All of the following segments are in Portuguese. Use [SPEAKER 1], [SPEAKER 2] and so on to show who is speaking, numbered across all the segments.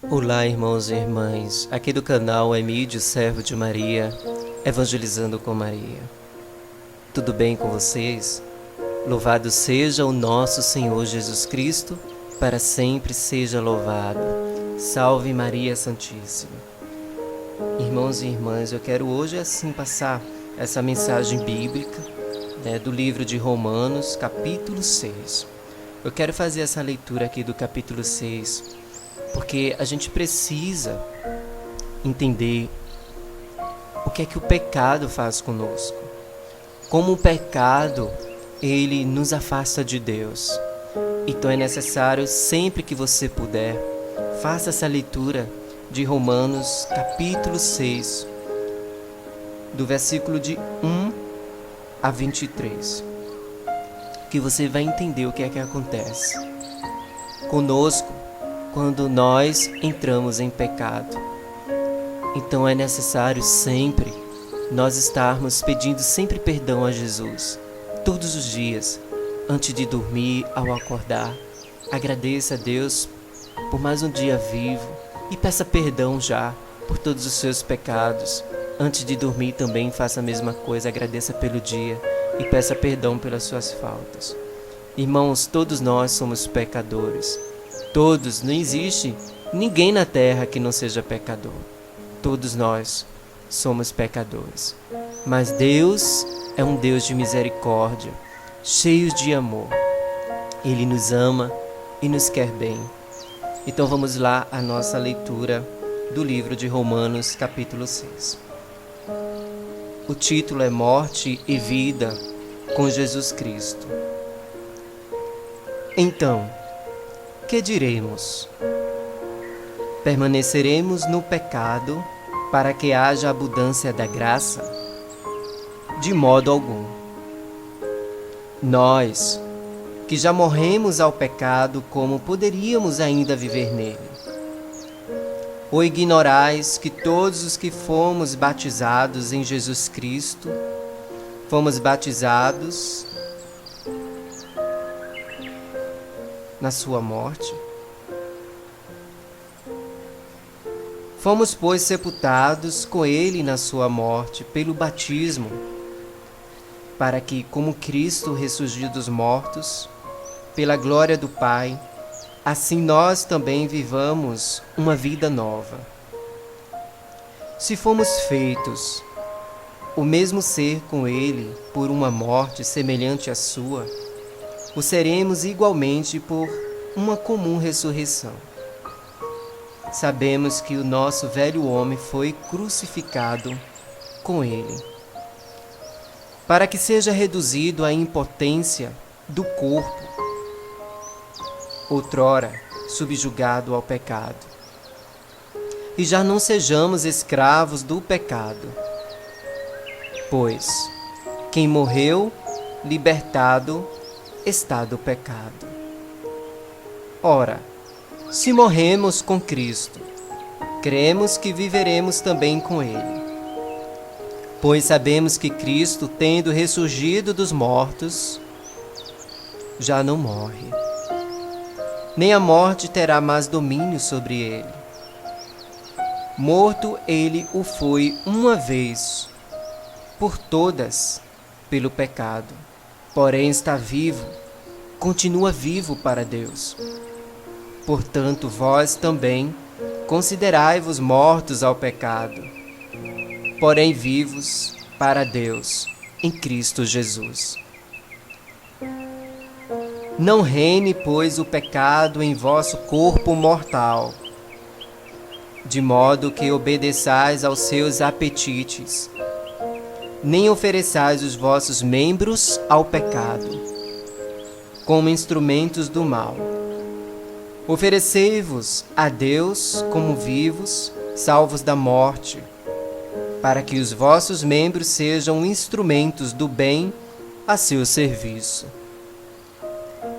[SPEAKER 1] Olá, irmãos e irmãs, aqui do canal Emídio, servo de Maria, Evangelizando com Maria. Tudo bem com vocês? Louvado seja o nosso Senhor Jesus Cristo, para sempre seja louvado. Salve Maria Santíssima. Irmãos e irmãs, eu quero hoje assim passar essa mensagem bíblica, do livro de Romanos, capítulo 6. Eu quero fazer essa leitura aqui do capítulo 6, porque a gente precisa entender o que é que o pecado faz conosco. Como o pecado, ele nos afasta de Deus. Então é necessário, sempre que você puder, faça essa leitura de Romanos, capítulo 6, do versículo de 1 a 23. Que você vai entender o que é que acontece conosco quando nós entramos em pecado. Então é necessário sempre nós estarmos pedindo sempre perdão a Jesus. Todos os dias, antes de dormir, ao acordar, agradeça a Deus por mais um dia vivo e peça perdão já por todos os seus pecados. Antes de dormir também faça a mesma coisa, agradeça pelo dia e peça perdão pelas suas faltas. Irmãos, todos nós somos pecadores. Todos, não existe ninguém na terra que não seja pecador. Todos nós somos pecadores. Mas Deus é um Deus de misericórdia, cheio de amor. Ele nos ama e nos quer bem. Então vamos lá à nossa leitura do livro de Romanos, capítulo 6. O título é Morte e Vida com Jesus Cristo. Então, que diremos? Permaneceremos no pecado para que haja abundância da graça? De modo algum. Nós, que já morremos ao pecado, como poderíamos ainda viver nele? Ou ignorais que todos os que fomos batizados em Jesus Cristo, fomos batizados na sua morte? Fomos, pois, sepultados com ele na sua morte pelo batismo, para que, como Cristo ressurgiu dos mortos, pela glória do Pai, assim nós também vivamos uma vida nova. Se fomos feitos o mesmo ser com ele por uma morte semelhante à sua, o seremos igualmente por uma comum ressurreição. Sabemos que o nosso velho homem foi crucificado com ele, para que seja reduzido à impotência do corpo, outrora subjugado ao pecado, e já não sejamos escravos do pecado. Pois quem morreu, libertado, está do pecado. Ora, se morremos com Cristo, cremos que viveremos também com ele. Pois sabemos que Cristo, tendo ressurgido dos mortos, já não morre. Nem a morte terá mais domínio sobre ele. Morto ele o foi uma vez, por todas, pelo pecado. Porém está vivo, continua vivo para Deus. Portanto, vós também considerai-vos mortos ao pecado, porém vivos para Deus, em Cristo Jesus. Não reine, pois, o pecado em vosso corpo mortal, de modo que obedeçais aos seus apetites, nem ofereçais os vossos membros ao pecado, como instrumentos do mal. Oferecei-vos a Deus como vivos, salvos da morte, para que os vossos membros sejam instrumentos do bem a seu serviço.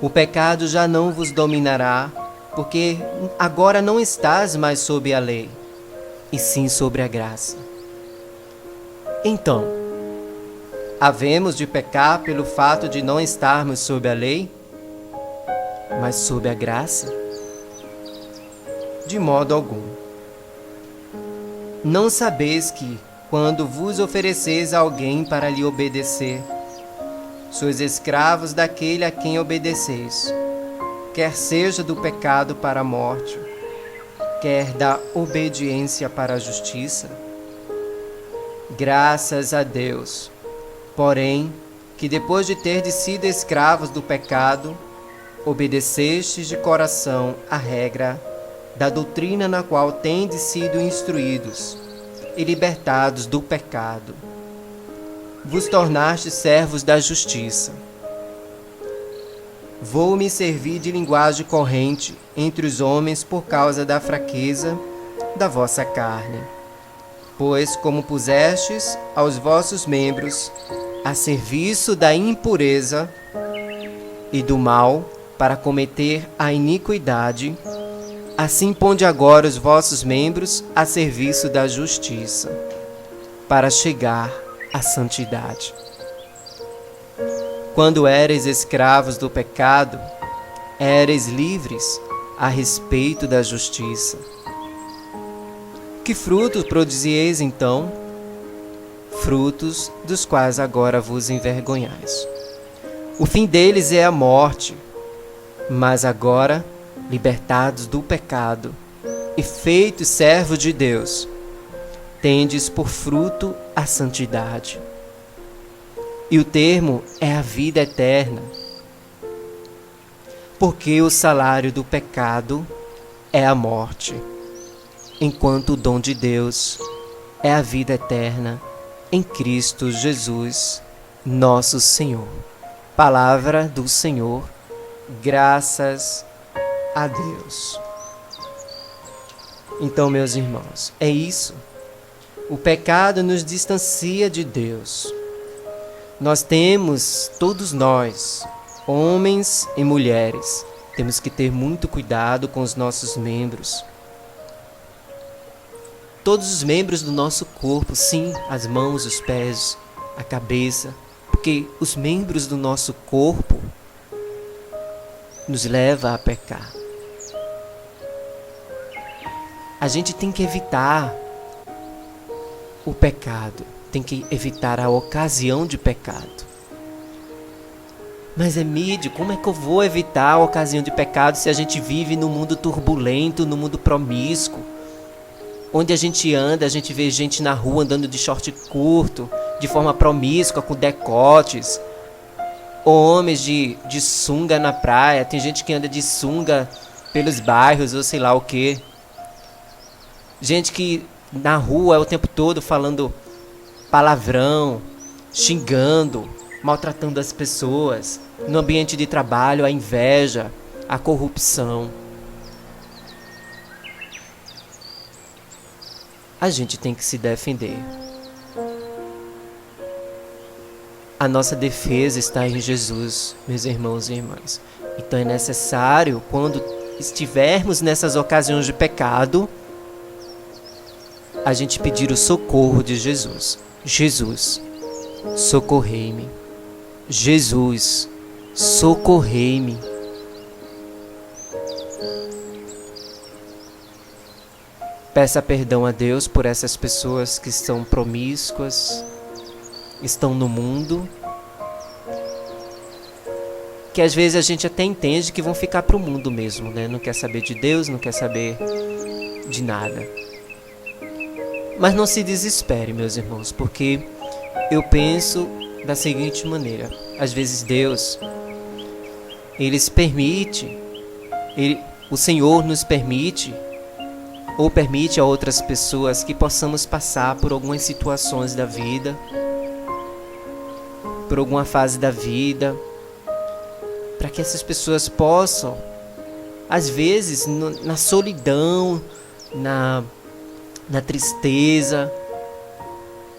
[SPEAKER 1] O pecado já não vos dominará, porque agora não estás mais sob a lei, e sim sobre a graça. Então, havemos de pecar pelo fato de não estarmos sob a lei, mas sob a graça? de modo algum. Não sabeis que, quando vos ofereceis a alguém para lhe obedecer, sois escravos daquele a quem obedeceis, quer seja do pecado para a morte, quer da obediência para a justiça? Graças a Deus, porém, que depois de terdes sido escravos do pecado, obedecestes de coração a regra da doutrina na qual tendes sido instruídos, e libertados do pecado, vos tornastes servos da justiça. Vou-me servir de linguagem corrente entre os homens por causa da fraqueza da vossa carne. Pois, como pusestes aos vossos membros a serviço da impureza e do mal para cometer a iniquidade, assim ponde agora os vossos membros a serviço da justiça, para chegar à santidade. Quando éreis escravos do pecado, éreis livres a respeito da justiça. Que frutos produzieis então? Frutos dos quais agora vos envergonhais. O fim deles é a morte, mas agora, libertados do pecado e feitos servos de Deus, tendes por fruto a santidade. E o termo é a vida eterna. Porque o salário do pecado é a morte, enquanto o dom de Deus é a vida eterna em Cristo Jesus, nosso Senhor. Palavra do Senhor, graças a Deus. Então, meus irmãos, é isso. O pecado nos distancia de Deus. Nós temos, todos nós, homens e mulheres, temos que ter muito cuidado com os nossos membros. Todos os membros do nosso corpo, sim, as mãos, os pés, a cabeça, porque os membros do nosso corpo nos levam a pecar. A gente tem que evitar o pecado. Tem que evitar a ocasião de pecado. Mas Emídio, como é que eu vou evitar a ocasião de pecado se a gente vive num mundo turbulento, num mundo promíscuo? Onde a gente anda, a gente vê gente na rua andando de short curto, de forma promíscua, com decotes. Homens de sunga na praia, tem gente que anda de sunga pelos bairros ou sei lá o quê. Gente que na rua é o tempo todo falando palavrão, xingando, maltratando as pessoas. No ambiente de trabalho, a inveja, a corrupção. A gente tem que se defender. A nossa defesa está em Jesus, meus irmãos e irmãs. Então é necessário, quando estivermos nessas ocasiões de pecado, a gente pedir o socorro de Jesus. Jesus, socorrei-me. Jesus, socorrei-me. Peça perdão a Deus por essas pessoas que estão promíscuas, estão no mundo, que às vezes a gente até entende que vão ficar pro mundo mesmo, né? Não quer saber de Deus, não quer saber de nada. Mas não se desespere, meus irmãos, porque eu penso da seguinte maneira. Às vezes Deus, o Senhor nos permite, ou permite a outras pessoas que possamos passar por algumas situações da vida, por alguma fase da vida, para que essas pessoas possam, às vezes, na solidão, na tristeza,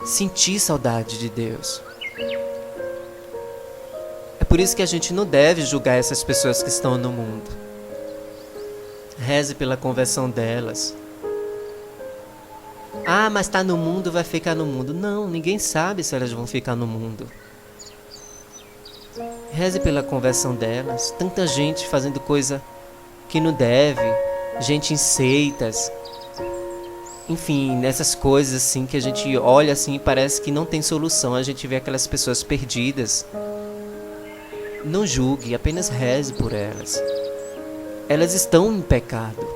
[SPEAKER 1] sentir saudade de Deus. É por isso que a gente não deve julgar essas pessoas que estão no mundo. Reze pela conversão delas. Ah, mas está no mundo, vai ficar no mundo. Não, ninguém sabe se elas vão ficar no mundo. Reze pela conversão delas. Tanta gente fazendo coisa que não deve, gente em seitas, enfim, nessas coisas assim que a gente olha assim e parece que não tem solução. A gente vê aquelas pessoas perdidas. Não julgue, apenas reze por elas. Elas estão em pecado.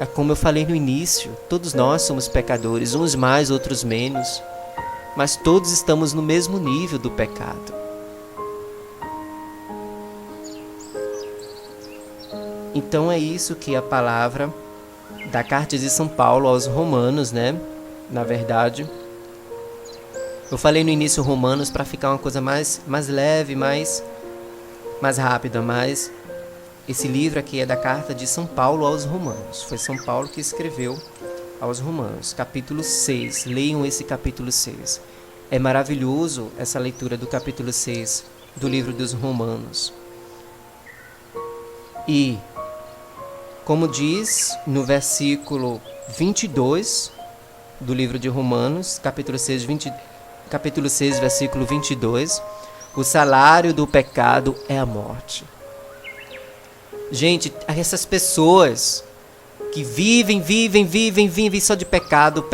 [SPEAKER 1] É como eu falei no início, todos nós somos pecadores, uns mais, outros menos, mas todos estamos no mesmo nível do pecado. Então é isso que a palavra da carta de São Paulo aos Romanos, né? Na verdade, eu falei no início Romanos para ficar uma coisa mais leve, mais rápida, mas esse livro aqui é da carta de São Paulo aos Romanos. Foi São Paulo que escreveu aos Romanos, capítulo 6. Leiam esse capítulo 6. É maravilhoso essa leitura do capítulo 6 do livro dos Romanos. E, como diz no versículo 22 do livro de Romanos, capítulo 6, versículo 22, o salário do pecado é a morte. Gente, essas pessoas que vivem só de pecado,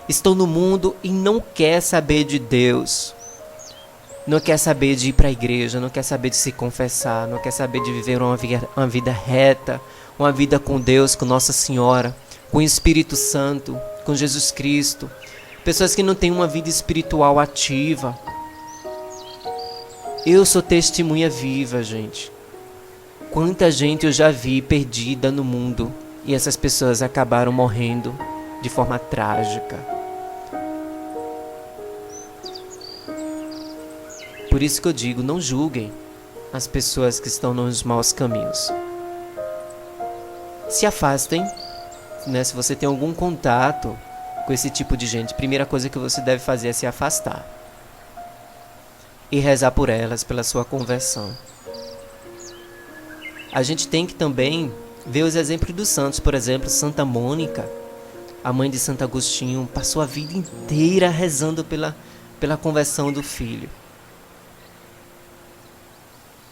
[SPEAKER 1] estão no mundo e não quer saber de Deus. Não quer saber de ir para a igreja, não quer saber de se confessar, não quer saber de viver uma vida reta, uma vida com Deus, com Nossa Senhora, com o Espírito Santo, com Jesus Cristo. Pessoas que não têm uma vida espiritual ativa. Eu sou testemunha viva, gente. Quanta gente eu já vi perdida no mundo e essas pessoas acabaram morrendo de forma trágica. Por isso que eu digo, não julguem as pessoas que estão nos maus caminhos. Se afastem, né? Se você tem algum contato com esse tipo de gente, a primeira coisa que você deve fazer é se afastar. E rezar por elas, pela sua conversão. A gente tem que também ver os exemplos dos santos. Por exemplo, Santa Mônica, a mãe de Santo Agostinho, passou a vida inteira rezando pela conversão do filho.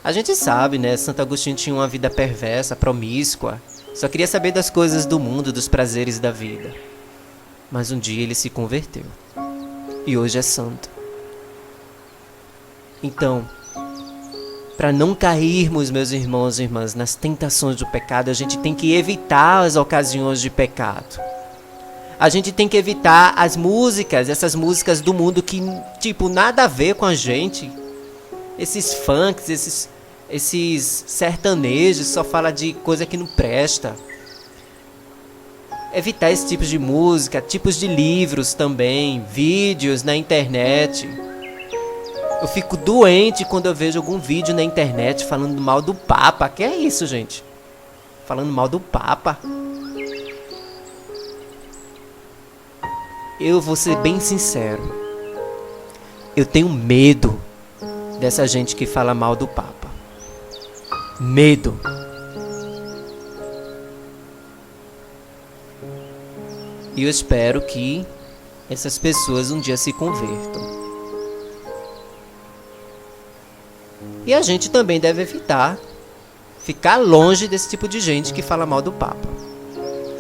[SPEAKER 1] A gente sabe, né? Santo Agostinho tinha uma vida perversa, promíscua. Só queria saber das coisas do mundo, dos prazeres da vida. Mas um dia ele se converteu. E hoje é santo. Então, para não cairmos, meus irmãos e irmãs, nas tentações do pecado, a gente tem que evitar as ocasiões de pecado. A gente tem que evitar as músicas, essas músicas do mundo que, tipo, nada a ver com a gente. Esses funks, esses sertanejos, só fala de coisa que não presta. Evitar esse tipo de música, tipos de livros também, vídeos na internet. Eu fico doente quando eu vejo algum vídeo na internet falando mal do Papa. Que é isso, gente? Falando mal do Papa. Eu vou ser bem sincero. Eu tenho medo dessa gente que fala mal do Papa. Medo. E eu espero que essas pessoas um dia se convertam. E a gente também deve evitar ficar longe desse tipo de gente que fala mal do Papa.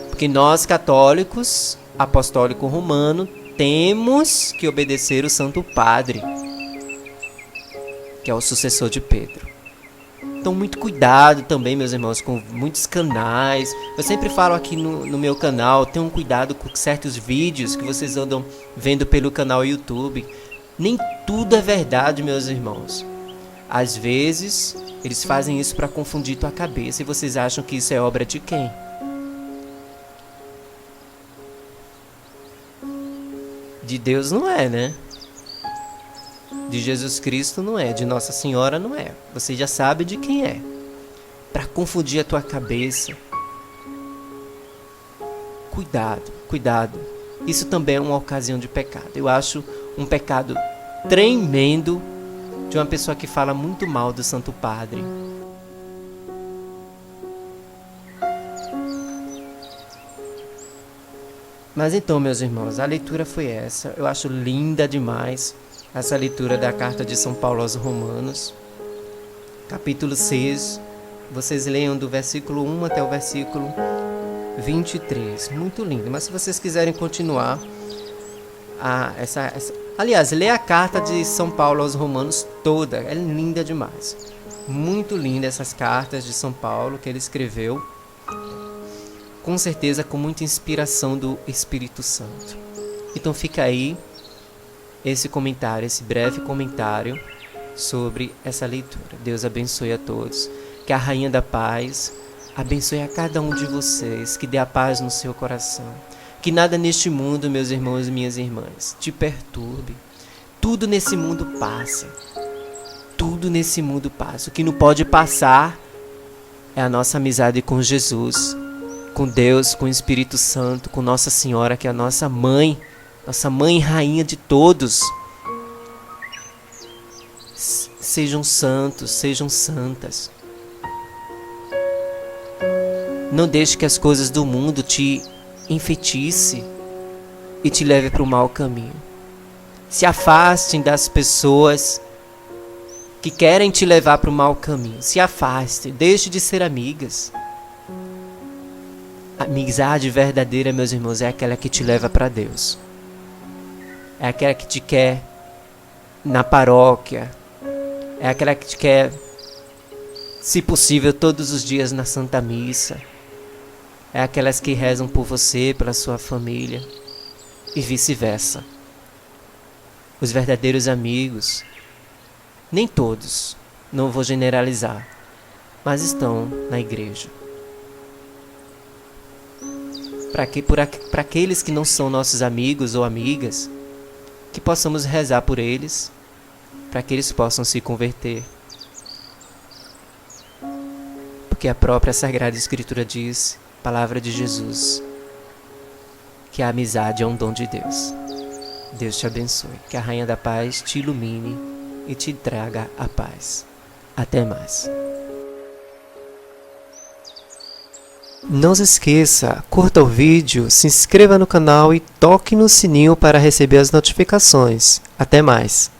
[SPEAKER 1] Porque nós, católicos, apostólico romano, temos que obedecer o Santo Padre, que é o sucessor de Pedro. Então, muito cuidado também, meus irmãos, com muitos canais. Eu sempre falo aqui no meu canal, tenham cuidado com certos vídeos que vocês andam vendo pelo canal YouTube. Nem tudo é verdade, meus irmãos. Às vezes, eles fazem isso para confundir tua cabeça e vocês acham que isso é obra de quem? De Deus não é, né? De Jesus Cristo não é, de Nossa Senhora não é. Você já sabe de quem é. Para confundir a tua cabeça. Cuidado, cuidado. Isso também é uma ocasião de pecado. Eu acho um pecado tremendo de uma pessoa que fala muito mal do Santo Padre. Mas então, meus irmãos, a leitura foi essa. Eu acho linda demais essa leitura da carta de São Paulo aos Romanos, capítulo 6, vocês leiam do versículo 1 até o versículo 23. Muito lindo. Mas se vocês quiserem continuar, aliás, leia a carta de São Paulo aos Romanos toda. É linda demais. Muito linda essas cartas de São Paulo que ele escreveu. Com certeza com muita inspiração do Espírito Santo. Então fica aí esse comentário, esse breve comentário sobre essa leitura. Deus abençoe a todos. Que a Rainha da Paz abençoe a cada um de vocês. Que dê a paz no seu coração. Que nada neste mundo, meus irmãos e minhas irmãs, te perturbe. Tudo nesse mundo passa. Tudo nesse mundo passa. O que não pode passar é a nossa amizade com Jesus, com Deus, com o Espírito Santo, com Nossa Senhora, que é a nossa mãe e rainha de todos. Sejam santos, sejam santas. Não deixe que as coisas do mundo te enfeitice e te leve para o mau caminho. Se afastem das pessoas que querem te levar para o mau caminho. Se afastem, deixe de ser amigas. A amizade verdadeira, meus irmãos, é aquela que te leva para Deus. É aquela que te quer na paróquia. É aquela que te quer, se possível, todos os dias na Santa Missa. É aquelas que rezam por você, pela sua família. E vice-versa. Os verdadeiros amigos, nem todos, não vou generalizar, mas estão na igreja. Para aqueles que não são nossos amigos ou amigas, que possamos rezar por eles, para que eles possam se converter. Porque a própria Sagrada Escritura diz, palavra de Jesus, que a amizade é um dom de Deus. Deus te abençoe, que a Rainha da Paz te ilumine e te traga a paz. Até mais. Não se esqueça, curta o vídeo, se inscreva no canal e toque no sininho para receber as notificações. Até mais.